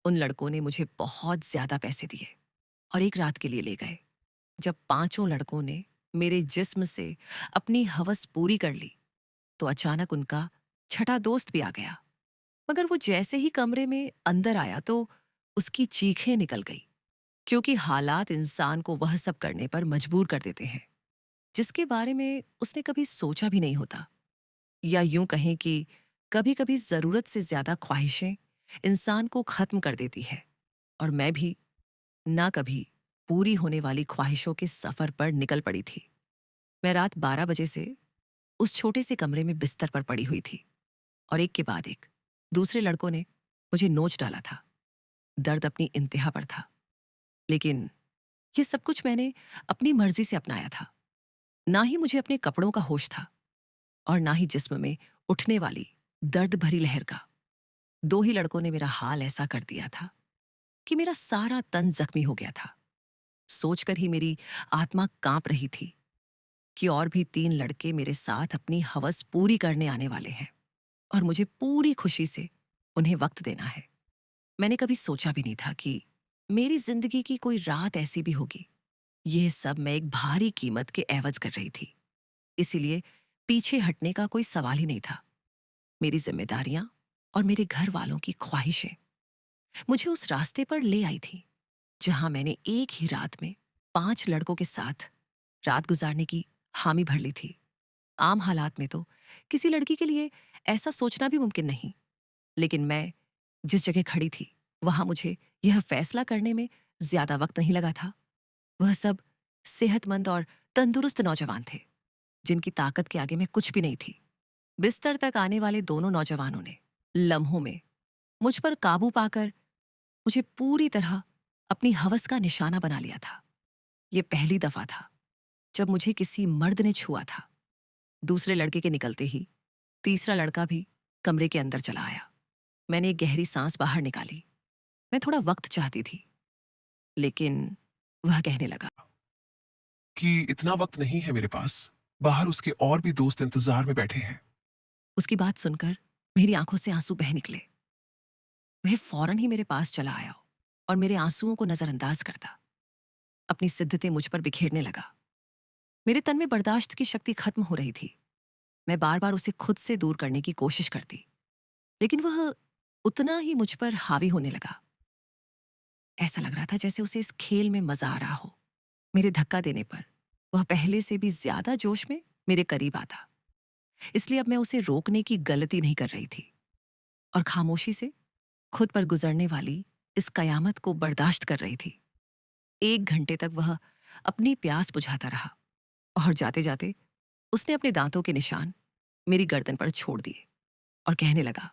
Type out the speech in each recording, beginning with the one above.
उन लड़कों ने मुझे बहुत ज्यादा पैसे दिए और एक रात के लिए ले गए। जब पांचों लड़कों ने मेरे जिस्म से अपनी हवस पूरी कर ली तो अचानक उनका छठा दोस्त भी आ गया। मगर वो जैसे ही कमरे में अंदर आया तो उसकी चीखें निकल गई, क्योंकि हालात इंसान को वह सब करने पर मजबूर कर देते हैं जिसके बारे में उसने कभी सोचा भी नहीं होता। या यूं कहें कि कभी कभी जरूरत से ज्यादा ख्वाहिशें इंसान को खत्म कर देती है। और मैं भी ना कभी पूरी होने वाली ख्वाहिशों के सफर पर निकल पड़ी थी। मैं रात 12 बजे से उस छोटे से कमरे में बिस्तर पर पड़ी हुई थी और एक के बाद एक दूसरे लड़कों ने मुझे नोच डाला था। दर्द अपनी इंतहा पर था, लेकिन ये सब कुछ मैंने अपनी मर्जी से अपनाया था। ना ही मुझे अपने कपड़ों का होश था और ना ही जिस्म में उठने वाली दर्द भरी लहर का। दो ही लड़कों ने मेरा हाल ऐसा कर दिया था कि मेरा सारा तन जख्मी हो गया था। सोचकर ही मेरी आत्मा कांप रही थी कि और भी तीन लड़के मेरे साथ अपनी हवस पूरी करने आने वाले हैं और मुझे पूरी खुशी से उन्हें वक्त देना है। मैंने कभी सोचा भी नहीं था कि मेरी जिंदगी की कोई रात ऐसी भी होगी। यह सब मैं एक भारी कीमत के एवज कर रही थी, इसीलिए पीछे हटने का कोई सवाल ही नहीं था। मेरी जिम्मेदारियां और मेरे घर वालों की ख्वाहिशें मुझे उस रास्ते पर ले आई थी जहां मैंने एक ही रात में पांच लड़कों के साथ रात गुजारने की हामी भर ली थी। आम हालात में तो किसी लड़की के लिए ऐसा सोचना भी मुमकिन नहीं, लेकिन मैं जिस जगह खड़ी थी वहां मुझे यह फैसला करने में ज्यादा वक्त नहीं लगा था। वह सब सेहतमंद और तंदुरुस्त नौजवान थे जिनकी ताकत के आगे मैं कुछ भी नहीं थी। बिस्तर तक आने वाले दोनों नौजवानों ने लम्हों में मुझ पर काबू पाकर मुझे पूरी तरह अपनी हवस का निशाना बना लिया था। यह पहली दफा था जब मुझे किसी मर्द ने छुआ था। दूसरे लड़के के निकलते ही तीसरा लड़का भी कमरे के अंदर चला आया। मैंने एक गहरी सांस बाहर निकाली। मैं थोड़ा वक्त चाहती थी, लेकिन वह कहने लगा कि इतना वक्त नहीं है मेरे पास। बाहर उसके और भी दोस्त इंतजार में बैठे हैं। उसकी बात सुनकर मेरी आंखों से आंसू बह निकले। वह फौरन ही मेरे पास चला आया और मेरे आंसुओं को नजरअंदाज करता अपनी सिद्धतें मुझ पर बिखेरने लगा। मेरे तन में बर्दाश्त की शक्ति खत्म हो रही थी। मैं बार बार उसे खुद से दूर करने की कोशिश करती, लेकिन वह उतना ही मुझ पर हावी होने लगा। ऐसा लग रहा था जैसे उसे इस खेल में मजा आ रहा हो। मेरे धक्का देने पर वह पहले से भी ज्यादा जोश में मेरे करीब आता, इसलिए अब मैं उसे रोकने की गलती नहीं कर रही थी और खामोशी से खुद पर गुजरने वाली इस कयामत को बर्दाश्त कर रही थी। 1 घंटे तक वह अपनी प्यास बुझाता रहा और जाते जाते उसने अपने दांतों के निशान मेरी गर्दन पर छोड़ दिए और कहने लगा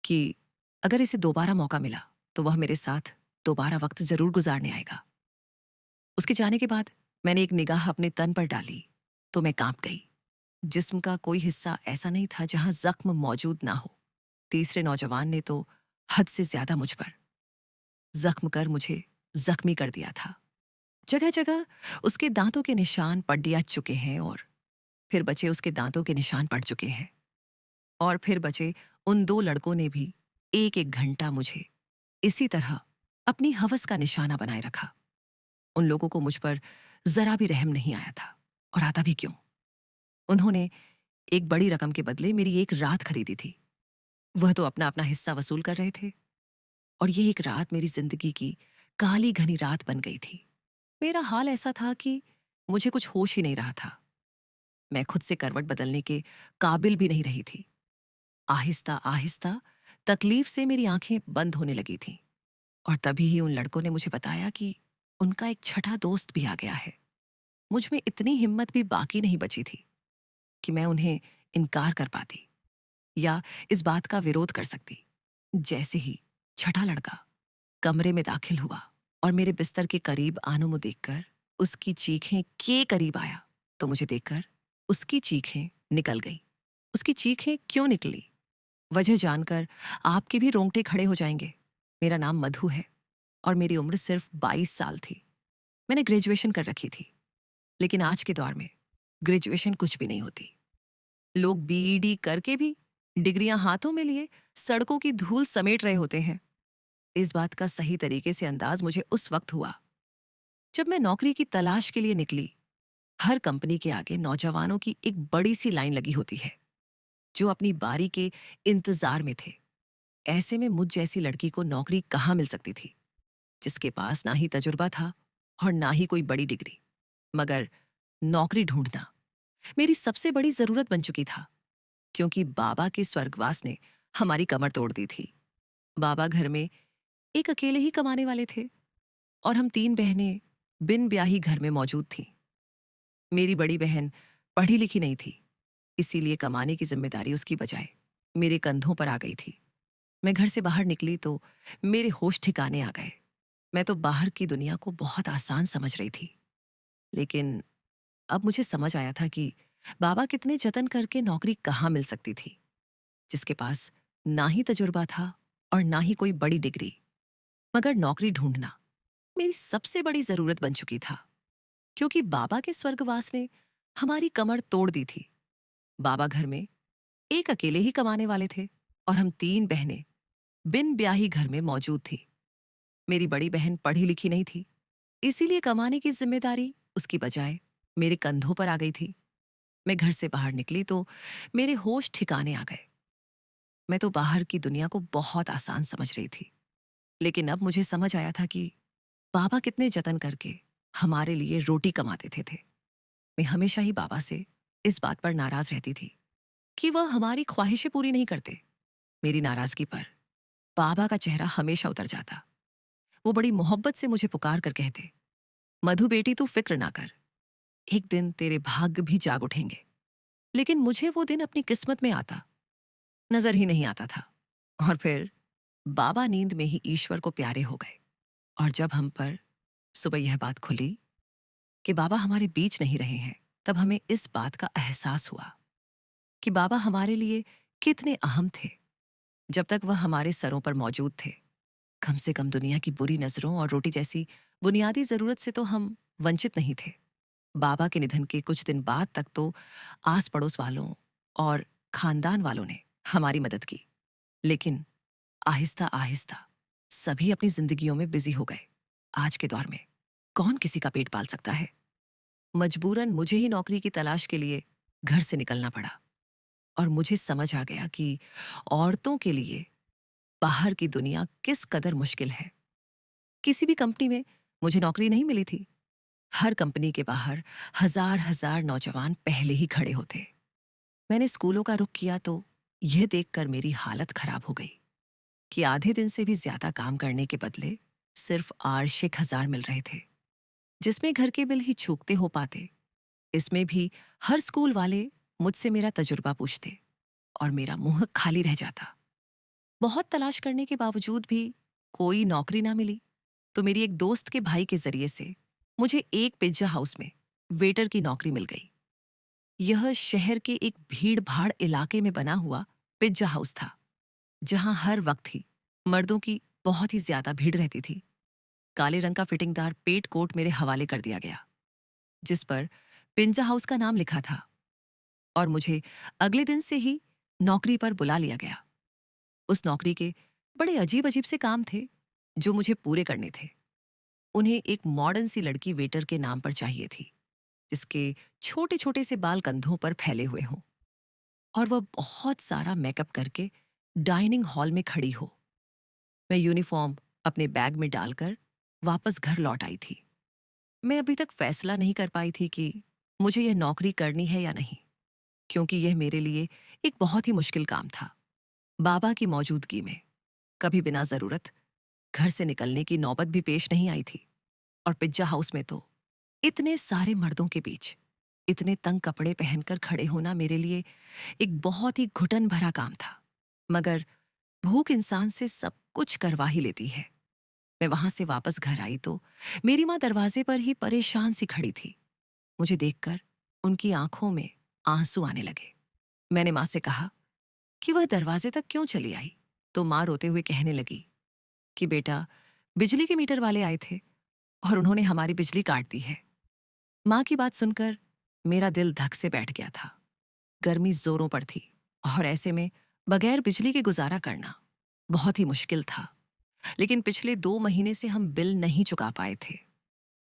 कि अगर इसे दोबारा मौका मिला तो वह मेरे साथ दोबारा वक्त जरूर गुजारने आएगा। उसके जाने के बाद मैंने एक निगाह अपने तन पर डाली तो मैं कांप गई। जिस्म का कोई हिस्सा ऐसा नहीं था जहां जख्म मौजूद ना हो। तीसरे नौजवान ने तो हद से ज्यादा मुझ पर जख्म कर मुझे जख्मी कर दिया था। जगह जगह उसके दांतों के निशान पड़ दिया चुके हैं और फिर बचे उसके दांतों के निशान पड़ चुके हैं। और फिर बचे उन दो लड़कों ने भी एक एक घंटा मुझे इसी तरह अपनी हवस का निशाना बनाए रखा। उन लोगों को मुझ पर जरा भी रहम नहीं आया था, और आता भी क्यों। उन्होंने एक बड़ी रकम के बदले मेरी एक रात खरीदी थी। वह तो अपना अपना हिस्सा वसूल कर रहे थे और ये एक रात मेरी जिंदगी की काली घनी रात बन गई थी। मेरा हाल ऐसा था कि मुझे कुछ होश ही नहीं रहा था। मैं खुद से करवट बदलने के काबिल भी नहीं रही थी। आहिस्ता आहिस्ता तकलीफ से मेरी आंखें बंद होने लगी थीं और तभी ही उन लड़कों ने मुझे बताया कि उनका एक छठा दोस्त भी आ गया है। मुझ में इतनी हिम्मत भी बाकी नहीं बची थी कि मैं उन्हें इनकार कर पाती या इस बात का विरोध कर सकती। जैसे ही छठा लड़का कमरे में दाखिल हुआ और मेरे बिस्तर के करीब आनू मुँह देखकर उसकी चीखें के करीब आया, तो मुझे देखकर उसकी चीखें निकल गई। उसकी चीखें क्यों निकली, वजह जानकर आपके भी रोंगटे खड़े हो जाएंगे। मेरा नाम मधु है और मेरी उम्र सिर्फ 22 साल थी। मैंने ग्रेजुएशन कर रखी थी, लेकिन आज के दौर में ग्रेजुएशन कुछ भी नहीं होती। लोग बीईडी करके भी डिग्रियां हाथों में लिए सड़कों की धूल समेट रहे होते हैं। इस बात का सही तरीके से अंदाज मुझे उस वक्त हुआ जब मैं नौकरी की तलाश के लिए निकली। हर कंपनी के आगे नौजवानों की एक बड़ी सी लाइन लगी होती है जो अपनी बारी के इंतजार में थे। ऐसे में मुझ जैसी लड़की को नौकरी कहाँ मिल सकती थी, जिसके पास ना ही तजुर्बा था और ना ही कोई बड़ी डिग्री। मगर नौकरी ढूंढना मेरी सबसे बड़ी जरूरत बन चुकी था, क्योंकि बाबा के स्वर्गवास ने हमारी कमर तोड़ दी थी। बाबा घर में एक अकेले ही कमाने वाले थे और हम 3 बहनें बिन ब्याही घर में मौजूद थीं। मेरी बड़ी बहन पढ़ी लिखी नहीं थी, इसीलिए कमाने की जिम्मेदारी उसकी बजाय मेरे कंधों पर आ गई थी। मैं घर से बाहर निकली तो मेरे होश ठिकाने आ गए। मैं तो बाहर की दुनिया को बहुत आसान समझ रही थी, लेकिन अब मुझे समझ आया था कि बाबा कितने जतन करके नौकरी कहाँ मिल सकती थी, जिसके पास ना ही तजुर्बा था और ना ही कोई बड़ी डिग्री। मगर नौकरी ढूंढना मेरी सबसे बड़ी जरूरत बन चुकी था, क्योंकि बाबा के स्वर्गवास ने हमारी कमर तोड़ दी थी। बाबा घर में एक अकेले ही कमाने वाले थे और हम 3 बहनें बिन ब्याही घर में मौजूद थी। मेरी बड़ी बहन पढ़ी लिखी नहीं थी, इसीलिए कमाने की जिम्मेदारी उसकी बजाय मेरे कंधों पर आ गई थी। मैं घर से बाहर निकली तो मेरे होश ठिकाने आ गए। मैं तो बाहर की दुनिया को बहुत आसान समझ रही थी, लेकिन अब मुझे समझ आया था कि बाबा कितने जतन करके हमारे लिए रोटी कमाते थे। मैं हमेशा ही बाबा से इस बात पर नाराज रहती थी कि वह हमारी ख्वाहिशें पूरी नहीं करते। मेरी नाराजगी पर बाबा का चेहरा हमेशा उतर जाता। वो बड़ी मोहब्बत से मुझे पुकार कर कहते, मधु बेटी तू फिक्र ना कर, एक दिन तेरे भाग्य भी जाग उठेंगे। लेकिन मुझे वो दिन अपनी किस्मत में आता नजर ही नहीं आता था। और फिर बाबा नींद में ही ईश्वर को प्यारे हो गए। और जब हम पर सुबह यह बात खुली कि बाबा हमारे बीच नहीं रहे हैं, तब हमें इस बात का एहसास हुआ कि बाबा हमारे लिए कितने अहम थे। जब तक वह हमारे सरों पर मौजूद थे, कम से कम दुनिया की बुरी नजरों और रोटी जैसी बुनियादी जरूरत से तो हम वंचित नहीं थे। बाबा के निधन के कुछ दिन बाद तक तो आस पड़ोस वालों और खानदान वालों ने हमारी मदद की, लेकिन आहिस्ता आहिस्ता सभी अपनी जिंदगियों में बिजी हो गए। आज के दौर में कौन किसी का पेट पाल सकता है। मजबूरन मुझे ही नौकरी की तलाश के लिए घर से निकलना पड़ा और मुझे समझ आ गया कि औरतों के लिए बाहर की दुनिया किस कदर मुश्किल है। किसी भी कंपनी में मुझे नौकरी नहीं मिली थी। हर कंपनी के बाहर हजार हजार नौजवान पहले ही खड़े होते। मैंने स्कूलों का रुख किया तो यह देखकर मेरी हालत खराब हो गई कि आधे दिन से भी ज्यादा काम करने के बदले सिर्फ आर्शिक 1000 मिल रहे थे, जिसमें घर के बिल ही चूकते हो पाते। इसमें भी हर स्कूल वाले मुझसे मेरा तजुर्बा पूछते और मेरा मुंह खाली रह जाता। बहुत तलाश करने के बावजूद भी कोई नौकरी ना मिली तो मेरी एक दोस्त के भाई के जरिए से मुझे एक पिज्जा हाउस में वेटर की नौकरी मिल गई। यह शहर के एक भीड़-भाड़ इलाके में बना हुआ पिज्जा हाउस था, जहां हर वक्त ही मर्दों की बहुत ही ज्यादा भीड़ रहती थी। काले रंग का फिटिंगदार पेट कोट मेरे हवाले कर दिया गया, जिस पर पिज्जा हाउस का नाम लिखा था, और मुझे अगले दिन से ही नौकरी पर बुला लिया गया। उस नौकरी के बड़े अजीब अजीब से काम थे जो मुझे पूरे करने थे। उन्हें एक मॉडर्न सी लड़की वेटर के नाम पर चाहिए थी, जिसके छोटे छोटे से बाल कंधों पर फैले हुए हों और वह बहुत सारा मेकअप करके डाइनिंग हॉल में खड़ी हो। मैं यूनिफॉर्म अपने बैग में डालकर वापस घर लौट आई थी। मैं अभी तक फैसला नहीं कर पाई थी कि मुझे यह नौकरी करनी है या नहीं, क्योंकि यह मेरे लिए एक बहुत ही मुश्किल काम था। बाबा की मौजूदगी में कभी बिना जरूरत घर से निकलने की नौबत भी पेश नहीं आई थी, और पिज्जा हाउस में तो इतने सारे मर्दों के बीच इतने तंग कपड़े पहनकर खड़े होना मेरे लिए एक बहुत ही घुटन भरा काम था। मगर भूख इंसान से सब कुछ करवा ही लेती है। मैं वहां से वापस घर आई तो मेरी माँ दरवाजे पर ही परेशान सी खड़ी थी। मुझे देखकर उनकी आंखों में आंसू आने लगे। मैंने माँ से कहा कि वह दरवाजे तक क्यों चली आई, तो माँ रोते हुए कहने लगी कि बेटा, बिजली के मीटर वाले आए थे और उन्होंने हमारी बिजली काट दी है। माँ की बात सुनकर मेरा दिल धक से बैठ गया था। गर्मी जोरों पर थी और ऐसे में बगैर बिजली के गुजारा करना बहुत ही मुश्किल था। लेकिन पिछले 2 महीने से हम बिल नहीं चुका पाए थे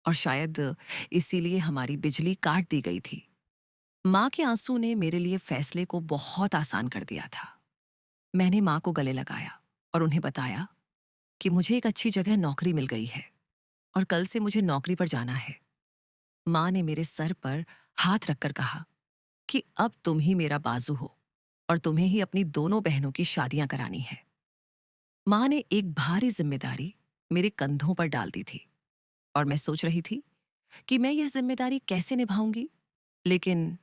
और शायद इसीलिए हमारी बिजली काट दी गई थी। माँ के आंसू ने मेरे लिए फैसले को बहुत आसान कर दिया था। मैंने माँ को गले लगाया और उन्हें बताया कि मुझे एक अच्छी जगह नौकरी मिल गई है और कल से मुझे नौकरी पर जाना है। माँ ने मेरे सर पर हाथ रखकर कहा कि अब तुम ही मेरा बाजू हो और तुम्हें ही अपनी दोनों बहनों की शादियां करानी है। माँ ने एक भारी जिम्मेदारी मेरे कंधों पर डाल दी थी और मैं सोच रही थी कि मैं यह जिम्मेदारी कैसे निभाऊंगी, लेकिन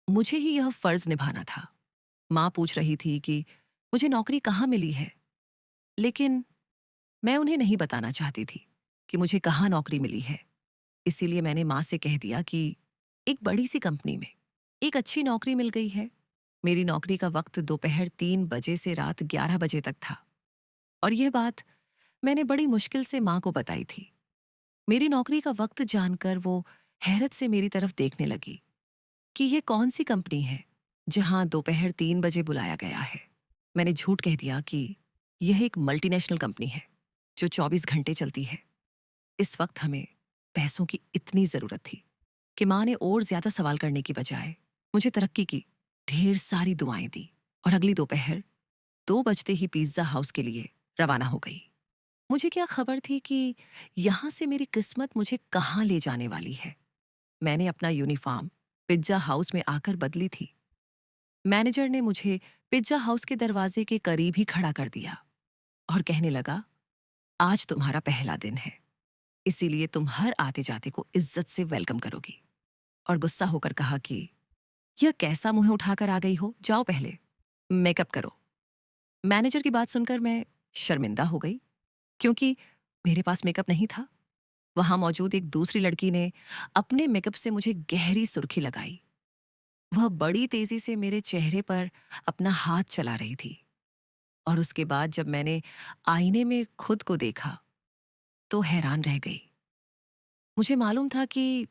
मुझे ही यह फर्ज निभाना था। माँ पूछ रही थी कि मुझे नौकरी कहाँ मिली है, लेकिन मैं उन्हें नहीं बताना चाहती थी कि मुझे कहाँ नौकरी मिली है। इसीलिए मैंने माँ से कह दिया कि एक बड़ी सी कंपनी में एक अच्छी नौकरी मिल गई है। मेरी नौकरी का वक्त दोपहर 3 बजे से रात 11 बजे तक था और यह बात मैंने बड़ी मुश्किल से माँ को बताई थी। मेरी नौकरी का वक्त जानकर वो हैरत से मेरी तरफ देखने लगी कि यह कौन सी कंपनी है जहां दोपहर 3 बजे बुलाया गया है। मैंने झूठ कह दिया कि यह एक मल्टीनेशनल कंपनी है जो 24 घंटे चलती है। इस वक्त हमें पैसों की इतनी जरूरत थी कि माँ ने और ज्यादा सवाल करने की बजाय मुझे तरक्की की ढेर सारी दुआएं दी और अगली दोपहर 2 बजते ही पिज्जा हाउस के लिए रवाना हो गई। मुझे क्या खबर थी कि यहाँ से मेरी किस्मत मुझे कहाँ ले जाने वाली है। मैंने अपना यूनिफॉर्म पिज्जा हाउस में आकर बदली थी। मैनेजर ने मुझे पिज्जा हाउस के दरवाजे के करीब ही खड़ा कर दिया और कहने लगा, आज तुम्हारा पहला दिन है, इसीलिए तुम हर आते जाते को इज्जत से वेलकम करोगी। और गुस्सा होकर कहा कि यह कैसा मुंह उठाकर आ गई हो, जाओ पहले मेकअप करो। मैनेजर की बात सुनकर मैं शर्मिंदा हो गई क्योंकि मेरे पास मेकअप नहीं था। वहां मौजूद एक दूसरी लड़की ने अपने मेकअप से मुझे गहरी सुर्खी लगाई। वह बड़ी तेजी से मेरे चेहरे पर अपना हाथ चला रही थी और उसके बाद जब मैंने आईने में खुद को देखा तो हैरान रह गई। मुझे मालूम था कि